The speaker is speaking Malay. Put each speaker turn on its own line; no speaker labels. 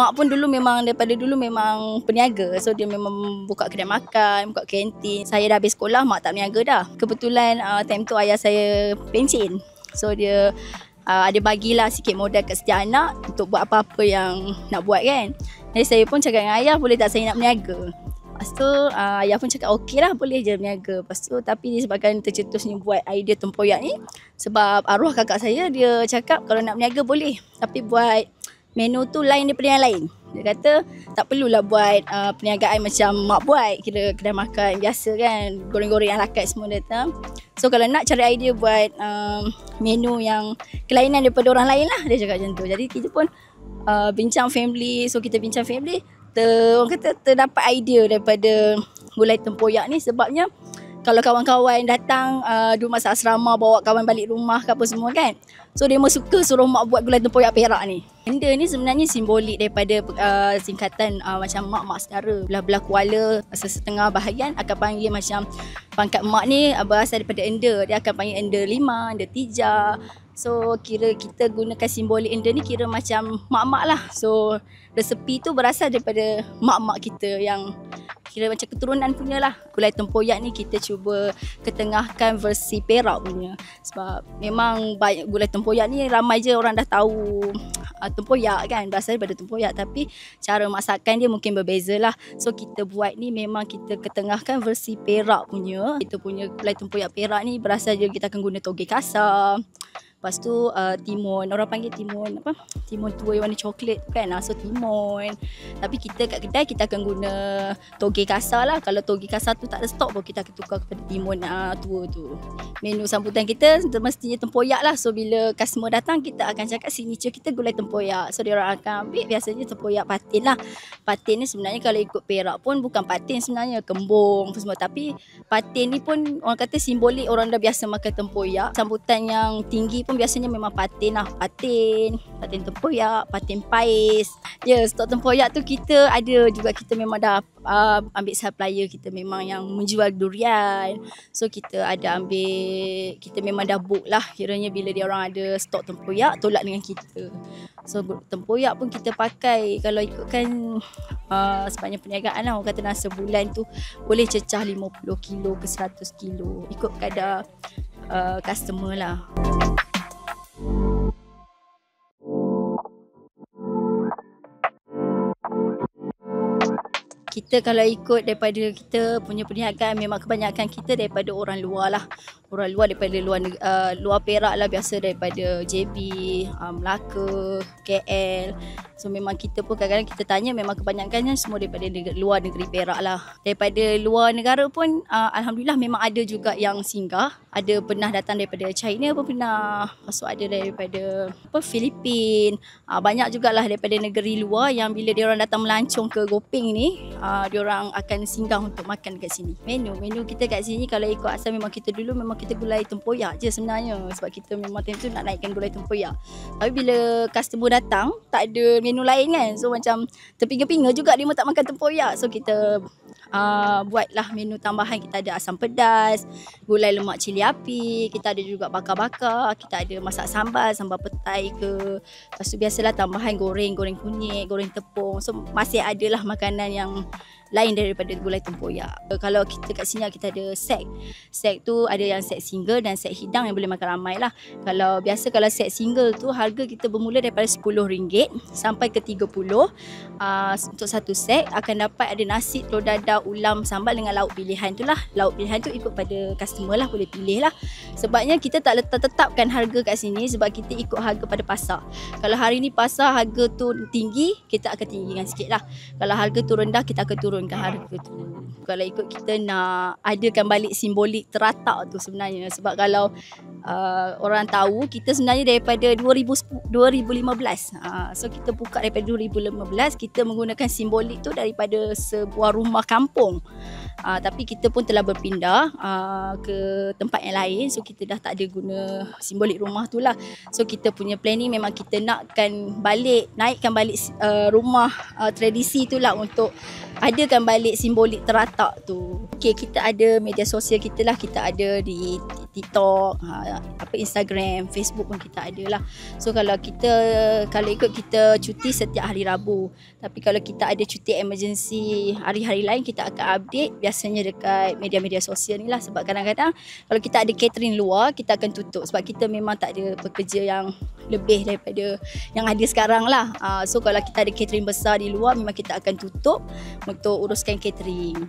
mak pun dulu memang daripada dulu memang peniaga. So dia memang buka kedai makan, buka kantin. Saya dah habis sekolah, mak tak berniaga dah. Kebetulan time tu ayah saya pencen. So dia ada bagilah sikit modal kat setiap anak untuk buat apa-apa yang nak buat kan. Jadi saya pun cakap dengan ayah, boleh tak saya nak berniaga. Lepas tu ayah pun cakap okey lah, boleh je berniaga. Lepas tu tapi disebabkan tercetusnya buat idea tempoyak ni, sebab arwah kakak saya dia cakap kalau nak berniaga boleh, tapi buat menu tu lain daripada yang lain. Dia kata tak perlulah buat perniagaan macam mak buat, kira kedai makan biasa kan, goreng-goreng yang lakat semua datang. So kalau nak cari idea buat menu yang kelainan daripada orang lain lah, dia cakap macam tu. Jadi kita pun bincang family, so kita bincang family, orang kata terdapat idea daripada gulai tempoyak ni. Sebabnya kalau kawan-kawan datang duduk masa asrama, bawa kawan balik rumah ke apa semua kan, so dia memang suka suruh mak buat gulai tempoyak Perak ni. Benda ni sebenarnya simbolik daripada singkatan macam mak saudara. Belah-belah Kuala, setengah bahagian akan panggil macam pangkat mak ni berasal daripada Enda. Dia akan panggil Enda 5, Enda 3. So kira kita gunakan simbolik Enda ni kira macam mak-mak lah. So resepi tu berasal daripada mak-mak kita yang kira macam keturunan punya lah. Gulai tempoyak ni kita cuba ketengahkan versi Perak punya. Sebab memang banyak gulai tempoyak ni ramai je orang dah tahu tempoyak kan, berasal daripada tempoyak, tapi cara masakan dia mungkin berbeza lah. So kita buat ni memang kita ketengahkan versi Perak punya. Kita punya gulai tempoyak Perak ni berasal je kita akan guna toge kasar. Lepas tu timun, orang panggil timun apa? Timun tua yang warna coklat tu kan. So timun. Tapi kita kat kedai kita akan guna toge kasar lah. Kalau toge kasar tu tak ada stok pun kita akan tukar kepada timun tua tu. Menu sambutan kita mestinya tempoyak lah. So bila customer datang kita akan cakap signature kita gulai tempoyak. So dia orang akan ambil biasanya tempoyak patin lah. Patin ni sebenarnya kalau ikut Perak pun bukan patin sebenarnya, kembung semua. Tapi patin ni pun orang kata simbolik orang dah biasa makan tempoyak. Sambutan yang tinggi pun biasanya memang patin lah. Patin tempoyak, patin pais. Ya, stok tempoyak tu kita ada juga. Kita memang dah ambil supplier kita memang yang menjual durian. So kita ada ambil, kita memang dah book lah. Kiranya bila dia orang ada stok tempoyak, tolak dengan kita. So tempoyak pun kita pakai kalau ikutkan sepanjang perniagaan lah. Orang kata dalam sebulan tu boleh cecah 50 kilo ke 100 kilo. Ikut kadar customer lah. Kita kalau ikut daripada kita punya perniagaan, memang kebanyakan kita daripada orang luar lah. Orang luar daripada luar Perak lah, biasa daripada JB, Melaka, KL. So memang kita pun kadang-kadang kita tanya, memang kebanyakannya semua daripada luar negeri Perak lah. Daripada luar negara pun Alhamdulillah memang ada juga yang singgah. Ada pernah datang daripada China pun pernah. Lepas tu ada daripada Filipin. Banyak jugalah daripada negeri luar yang bila dia orang datang melancong ke Gopeng ni, dia orang akan singgah untuk makan dekat sini. Menu kita kat sini kalau ikut asal memang kita dulu memang kita gulai tempoyak je sebenarnya. Sebab kita memang time tu nak naikkan gulai tempoyak. Tapi bila customer datang tak ada menu lain kan, so macam terpinga-pinga juga dia tak makan tempoyak. So kita buatlah menu tambahan. Kita ada asam pedas, gulai lemak cili api, kita ada juga bakar-bakar, kita ada masak sambal petai ke. Lepas tu biasalah tambahan goreng kunyit, goreng tepung. So masih adalah makanan yang lain daripada gulai tempoyak. Kalau kita kat sini kita ada set. Set tu ada yang set single dan set hidang yang boleh makan ramai lah. Kalau set single tu harga kita bermula daripada RM10 sampai ke RM30. Untuk satu set akan dapat ada nasi, telur dadah, ulam, sambal dengan lauk pilihan tu lah. Lauk pilihan tu ikut pada customer lah, boleh pilih lah. Sebabnya kita tak tetapkan harga kat sini sebab kita ikut harga pada pasar. Kalau hari ni pasar harga tu tinggi, kita akan tinggikan sikit lah. Kalau harga tu rendah, kita akan turunkan harga tu. Kalau ikut kita nak adakan balik simbolik teratak tu sebenarnya. Sebab kalau orang tahu kita sebenarnya daripada 2015. So kita buka daripada 2015, kita menggunakan simbolik tu daripada sebuah rumah kampung. Tapi kita pun telah berpindah ke tempat yang lain. So kita dah tak ada guna simbolik rumah tu lah. So kita punya planning memang kita naikkan balik rumah tradisi tu lah, untuk adakan balik simbolik teratak tu. Okay, kita ada media sosial kita lah. Kita ada di TikTok, Instagram, Facebook pun kita ada lah. So kalau ikut kita cuti setiap hari Rabu. Tapi kalau kita ada cuti emergency hari-hari lain, kita akan update biasanya dekat media-media sosial ni lah. Sebab kadang-kadang kalau kita ada catering luar, kita akan tutup sebab kita memang tak ada pekerja yang lebih daripada yang ada sekarang lah. So kalau kita ada catering besar di luar, memang kita akan tutup untuk uruskan catering.